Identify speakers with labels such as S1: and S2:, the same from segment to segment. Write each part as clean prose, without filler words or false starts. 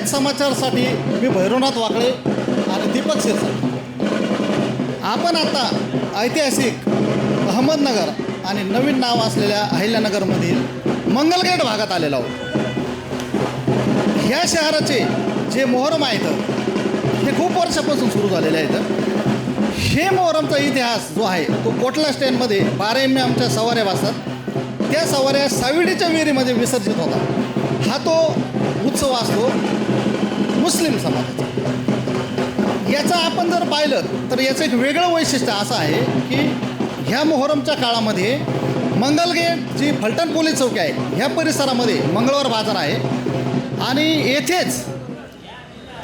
S1: तेच समाचारसाठी मी भैरवनाथ वाकळे आणि दीपक शिरसाट. आपण आता ऐतिहासिक अहमदनगर आणि नवीन नाव असलेल्या अहिल्यानगरमधील मंगलगेट भागात आलेलो आहोत. ह्या शहराचे जे मोहरम आहेत हे खूप वर्षापासून सुरू झालेले आहेत. हे मोहरमचा इतिहास जो आहे तो कोटला स्टँडमध्ये 12 आमच्या सवाऱ्या वाजतात. त्या सवाऱ्या साविडीच्या विहिरीमध्ये विसर्जित होतात. हा तो उत्सव असतो मुस्लिम समाजाचा. याचं आपण जर पाहिलं तर याचं एक वेगळं वैशिष्ट्य असं आहे की ह्या मोहरमच्या काळामध्ये मंगलगेट जी फलटण पोलीस चौकी आहे ह्या परिसरामध्ये मंगळवार बाजार आहे आणि येथेच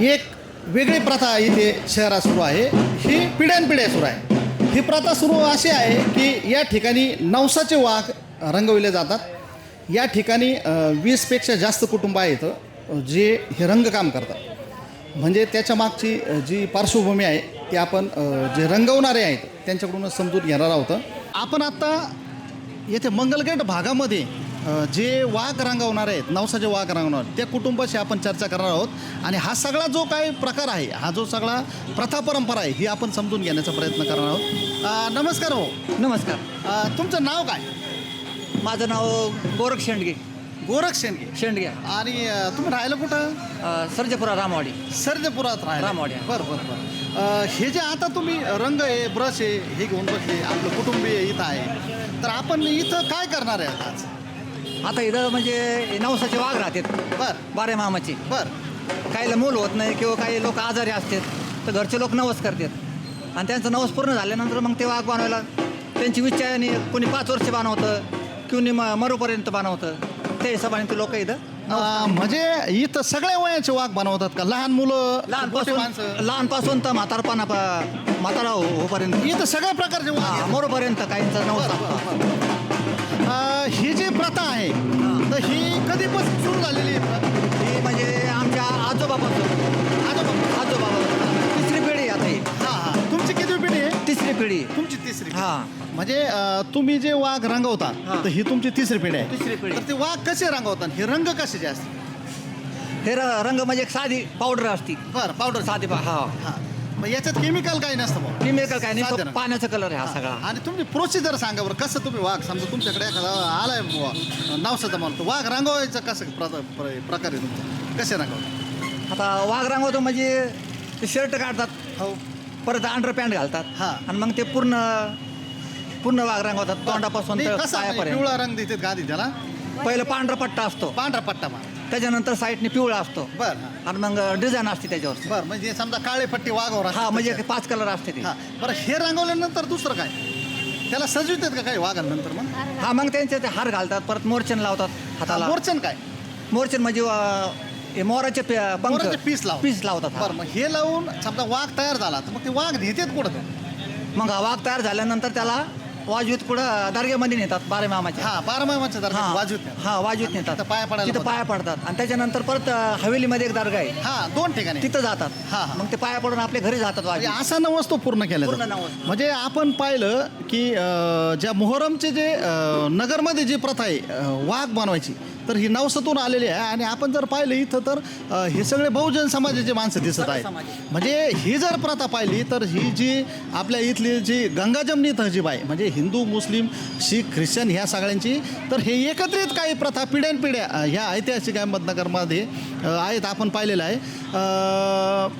S1: एक वेगळी प्रथा इथे शहरात सुरू आहे. ही पिढ्यानपिढ्या सुरू आहे. ही प्रथा सुरू अशी आहे की या ठिकाणी नवसाचे वाघ रंगविले जातात. या ठिकाणी 20पेक्षा जास्त कुटुंब आहेत जे हे रंगकाम करतात. म्हणजे त्याच्या मागची जी पार्श्वभूमी आहे ती आपण जे रंगवणारे आहेत त्यांच्याकडूनच समजून घेणार आहोत. आपण आत्ता येथे मंगलगेट भागामध्ये जे वाघ रंगवणारे आहेत नवसाचे वाघ रंगवणार त्या कुटुंबाशी आपण चर्चा करणार आहोत. आणि हा सगळा जो काही प्रकार आहे हा जो सगळा प्रथा परंपरा आहे ही आपण समजून घेण्याचा प्रयत्न करणार आहोत. नमस्कार हो.
S2: नमस्कार.
S1: तुमचं नाव काय?
S2: माझं नाव गोरख शेंडगे.
S1: गोरख शेंडगे.
S2: शेंडगे.
S1: आणि तुम्ही राहायला कुठं?
S2: सर्जेपुरा रामवाडी.
S1: सर्जेपुरात राहायला.
S2: रामवाडी.
S1: बरं. हे जे आता तुम्ही रंग आहे ब्रश आहे हे घेऊन बसले आपलं कुटुंबीय इथं आहे तर आपण इथं काय करणार आहे आज?
S2: आता इथं म्हणजे नवसाचे वाघ राहतात.
S1: बरं
S2: 12 मामाचे.
S1: बरं
S2: काहीला मूल होत नाही किंवा काही लोक आजारी असतात तर घरचे लोक नवस करतात आणि त्यांचं नवस पूर्ण झाल्यानंतर मग ते वाघ बनवायला त्यांची इच्छा आहे. आणि कोणी 5 वर्ष बनवतं कोणी मरूपर्यंत बनवतं. त्या हिशोबाने ते लोक इथं
S1: म्हणजे इथं सगळ्या वयाचे वाघ बनवतात का? लहान मुलं मोठी माणसं
S2: लहानपासून तर म्हातारा होपर्यंत
S1: इथं सगळ्या प्रकारचे वाघ
S2: मरूपर्यंत काहींचा नवस असतो.
S1: ही जी प्रथा आहे तर ही कधीपासून सुरू झालेली आहे?
S2: ही म्हणजे आमच्या आजोबापासून तिसरी पिढी आता ही.
S1: हां तुमची किती पिढी आहे?
S2: तिसरी पिढी.
S1: तुमची तिसरी.
S2: हां.
S1: म्हणजे तुम्ही जे वाघ रंगवता
S2: हां.
S1: तर ही तुमची तिसरी पिढी आहे.
S2: तिसरी पिढी.
S1: तर ते वाघ कसे रंगवतात? हे रंग कसे असतात?
S2: हे रंग म्हणजे एक साधी पावडर असती.
S1: बरं पावडर
S2: साधी
S1: हां मग याच्यात केमिकल काही नसतं मग?
S2: केमिकल काय नाही
S1: साधं
S2: तो
S1: ना.
S2: पाण्याचा कलर आहे हा सगळा.
S1: आणि तुमची प्रोसिजर सांगा बरं कसं तुम्ही वाघ समजा तुमच्याकडे एखादा आलाय नवसाचा म्हणतो वाघ रंगवायचं कसं प्रकार आहे तुमचा कसे रंगवतात?
S2: आता वाघ रंगवतो म्हणजे ते शर्ट काढतात.
S1: हो
S2: परत अंडर पॅन्ट घालतात.
S1: हां.
S2: आणि मग ते पूर्ण वाघ रंगवतात तोंडापासून
S1: नाही,
S2: तर
S1: कसा
S2: पायापर्यंत.
S1: पिवळा रंग देतात गादी त्याला
S2: पहिलं पांढरा पट्टा असतो.
S1: पांढरा पट्टा मार.
S2: त्याच्यानंतर साईडने पिवळा असतो.
S1: बरं
S2: आणि मग डिझाईन असते त्याच्यावर.
S1: बरं म्हणजे समजा काळे पट्टी वाघावर असते
S2: हा म्हणजे
S1: त्याच्यात.
S2: 5 कलर असते ते.
S1: हां बरं हे रंगवल्यानंतर दुसरं काय त्याला सजवितात का काही वाघानंतर मग?
S2: हा मग त्यांचे ते हार घालतात परत मोरचन लावतात हाताला.
S1: मोरचन काय?
S2: मोरचन म्हणजे हे मोराचे पंख
S1: मोराचे पीस
S2: लावतात. हा.
S1: बरं मग हे लावून समजा वाघ तयार झाला तर मग ते वाघ नेतात कुठं ते?
S2: मग हा वाघ तयार झाल्यानंतर त्याला वाजवीत पुढं दर्ग्यामध्ये नेतात 12 मामाचे.
S1: हां 12 महिन्याच्या दरम्यान वाजवत नाही.
S2: हा वाजवीत नेतात.
S1: तिथं पाया पडायला
S2: तिथं पाया पडतात. आणि त्याच्यानंतर परत हवेलीमध्ये एक दर्गा आहे.
S1: हां 2 ठिकाणी
S2: तिथं जातात.
S1: हा, हा.
S2: मग ते पाया पडून आपल्या घरी जातात
S1: म्हणजे
S2: वाजवीत.
S1: असा नवस तो पूर्ण केला
S2: पूर्ण
S1: जातो.
S2: नवस.
S1: म्हणजे आपण पाहिलं की ज्या मोहरमचे जे नगरमध्ये जी प्रथा आहे वाघ बनवायची तर ही नवसातून आलेली आहे. आणि आपण जर पाहिलं इथं तर हे सगळे बहुजन समाजाचे माणसं दिसत आहेत. म्हणजे ही जर प्रथा पाहिली तर ही जी आपल्या इथली जी गंगाजमनी तहजीब आहे म्हणजे हिंदू मुस्लिम शीख ख्रिश्चन ह्या सगळ्यांची तर हे एकत्रित काही प्रथा पिढ्यानपिढ्या ह्या ऐतिहासिक अहमदनगरमध्ये आहेत आपण पाहिलेलं आहे.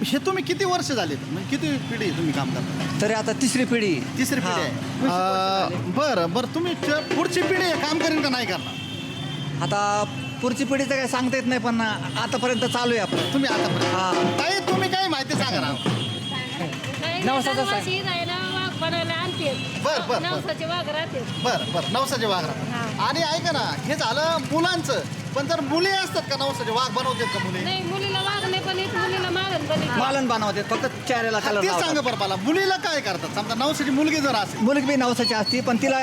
S1: हे तुम्ही किती वर्ष झालेत म्हणजे किती पिढी तुम्ही काम करता?
S2: तरी आता तिसरी पिढी.
S1: तिसरी पिढी आहे. बरं तुम्ही पुढची पिढी काम करेन का नाही करणार?
S2: आता पुढची पिढी तर काही सांगता येत नाही पण आतापर्यंत चालू आहे आपलं.
S1: तुम्ही आता
S2: हा.
S1: ताई तुम्ही काय माहिती सांगा ना.
S2: नवसाचं सांग.
S3: नवसाची जायला वाघ बनायला आणते.
S1: बरं.
S3: नवसाचे वाघ राहते.
S1: बरं नवसाचे वाघ राहतात. आणि ऐका ना हे झालं मुलांचं पण जर मुली असतात का नवसाचे वाघ बनवतात का मुली?
S3: नाही मुलीला वाघ नाही पण येत मुलीला मागण पण येते.
S2: मालन बनवतात फक्त चेहऱ्याला कलर
S1: ते सांगा बरं मला मुलीला काय करतात समजा नवसाची मुलगी जर असेल
S2: मुलगी बी नवसाची असती पण तिला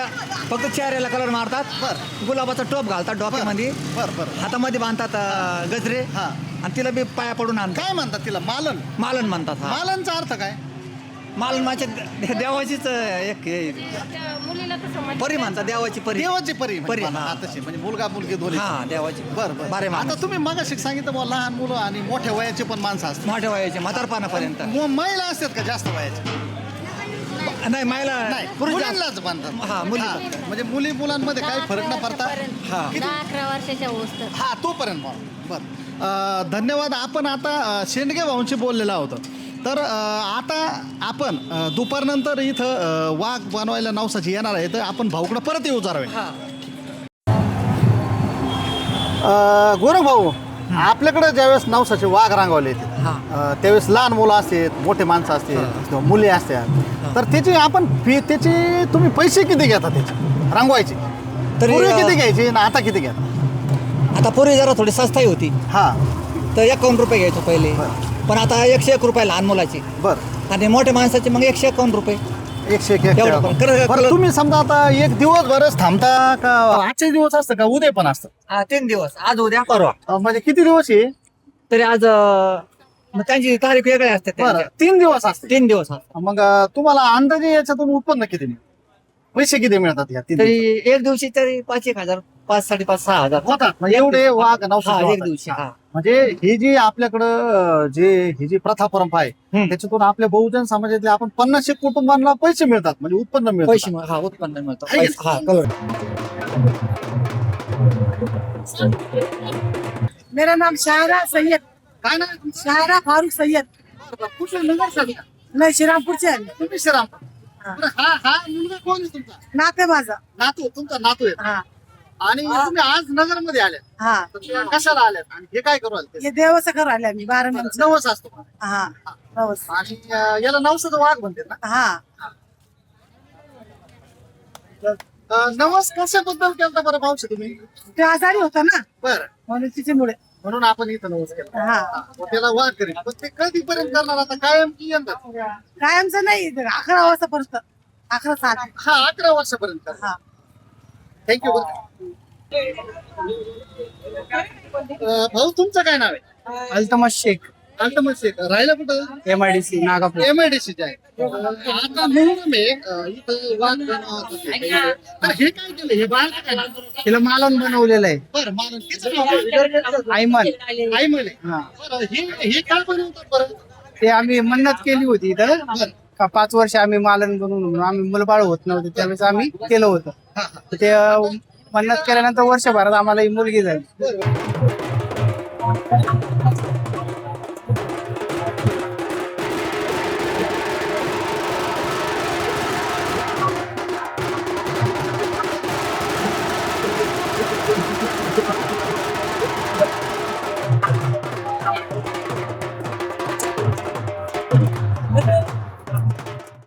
S2: फक्त चेहऱ्याला कलर मारतात.
S1: बरं.
S2: गुलाबाचा टोप घालतात डोक्यामध्ये.
S1: बरं
S2: हातामध्ये बांधतात गजरे.
S1: हां.
S2: आणि तिला बी पाया पडून आणतात.
S1: काय म्हणतात तिला मालन?
S2: मालन म्हणतात. हा.
S1: मालनचा अर्थ काय?
S2: मालन माझ्या देवाचीच एक हे.
S3: त्या मुलीला तसं म्हणतात.
S2: परी म्हणतात, देवाची परी.
S1: देवाची परी
S2: परी,
S1: म्हणजे
S2: हा.
S1: तशी म्हणजे मुलगा मुलगी दोन्ही
S2: हा, देवाची.
S1: बरं बरं
S2: बारे माणूस.
S1: आता तुम्ही मगाशी सांगितलं बुवा लहान मुलं आणि मोठ्या वयाचे पण माणसं असतात
S2: मोठ्या वयाचे म्हातारपणापर्यंत.
S1: महिला असतात का जास्त वयाच्या
S2: नाही, महिला
S1: नाही
S2: पुरुष जास्त.
S1: मुलींनाच बांधतात
S2: हा, मुली.
S1: हा, म्हणजे मुली मुलांमध्ये काही फरक न पडता
S2: हा.
S3: 10-11 वर्षाच्या होस्तर.
S1: हा तोपर्यंत बरं धन्यवाद. आपण आता शेंडगे भाऊंशी बोललेलो आहोत. तर आता आपण दुपारनंतर इथं वाघ बनवायला नवसाची येणार आहे तर आपण भाऊकडं परत येऊ जरा वेळ.
S2: हा.
S1: गोरख भाऊ आपल्याकडे ज्यावेळेस नवसाचे वाघ रांगवले येते
S2: हा.
S1: त्यावेळेस लहान मुलं असतात मोठे माणसं असतात किंवा मुली असतात तर त्याची आपण फी त्याची तुम्ही पैसे किती घेता त्याचे रांगवायचे
S2: तरी,
S1: पूर्वी किती घ्यायचे आणि आता किती घेता
S2: आता पूर्वी जरा थोडी सस्ताही होती,
S1: हा
S2: तर 51 रुपये घ्यायचो पहिले.
S1: बरं.
S2: पण आता 101 रुपये लहान मुलाची
S1: बरं
S2: आणि मोठ्या माणसाची मग 151 रुपये.
S1: 101
S2: एवढं पण.
S1: बरं तुम्ही समजा आता एक दिवस बरंच थांबता का आजचे दिवस असतं का उद्या पण असतं
S2: 3 दिवस, आज उद्या परवा.
S1: म्हणजे किती दिवस आहे
S2: तरी आज मग त्यांची तारीख वेगळी असते
S1: बरं 3 दिवस असते
S2: 3 दिवस हा.
S1: मग तुम्हाला अंदाजे याच्यातून उत्पन्न किती मिळतं पैसे किती मिळतात या 3
S2: तरी एक दिवशी तरी 5-1,000, 5-5,500, 6,000
S1: होतात म्हणजे एवढे वाघ
S2: हा,
S1: नवसाचे
S2: एक
S1: होतात.
S2: दिवशी हा.
S1: म्हणजे ही जी आपल्याकडं ही जी प्रथा परंपरा आहे
S2: हम्म.
S1: त्याच्यातून आपल्या बहुजन समाजातले आपण 50 कुटुंबांना पैसे मिळतात म्हणजे उत्पन्न
S2: पैसे
S1: मिळतात
S2: हा उत्पन्न मिळतं.
S1: आहे
S2: पैसे, हा कळलं.
S4: मेरा नाम शाहरा सैयद,
S1: काय ना
S4: शाहरा फारूक सैयद.
S1: कुठलं नगर सांगा
S4: नाही, श्रीरामपूरचे आहे.
S1: तुम्ही श्रीराम बरं, हा मुलगा कोण आहे तुमचा
S4: नाते माझा.
S1: नातू तुमचा नातू आहे
S4: हा
S1: आणि तुम्ही आज नगर मध्ये आले
S4: हा.
S1: तर तुम्ही कशाला आल्यात आणि हे काय करू आले
S4: हे देवाचं घर आले आम्ही 12 महिन्याचं.
S1: नवस असतो
S4: हा नवस.
S1: आणि याला नवसाचा वाघ म्हणते ना
S4: हा
S1: नवस कशाबद्दल केलता बरं मावशी तुम्ही
S4: ते आजारी होता ना
S1: बरं
S4: म्हणून तिच्यामुळे.
S1: म्हणून आपण इथं नवस केला
S4: हा
S1: मग त्याला वाघ करेल पण ते कधीपर्यंत करणार आता कायम की यंदा
S4: कायमचं नाही, 11 वाजतापर्यंत. 11 साल.
S1: हा 11 वर्षापर्यंत करणार.
S4: हा
S1: थँक्यू भाऊ तुमचं काय नाव आहे
S4: अल्तमश शेख,
S1: अल्तमत शेख राहिला कुठं
S4: MIDC नागापूर.
S1: MIDC चे आहे आता म्हणून मी इथं वाघ बनवत होते. तर हे काय केलं हे बाळ काय नाव?
S4: तिला मालन बनवलेलं आहे.
S1: बरं मला तिचं नाव काय?
S4: आयमन.
S1: आई म्हणे
S4: हा
S1: बरं हे काय बनवतात बरं
S4: ते आम्ही मन्नत केली होती इथं
S1: बरं
S4: का 5 वर्ष आम्ही मालन बनवून म्हणून आम्ही मुलबाळ होत नव्हतं त्यावेळेस आम्ही केलं होतं.
S1: हा हा
S4: तर ते मन्नत केल्यानंतर वर्षभरात आम्हाला ही मुलगी झाली.
S1: बरं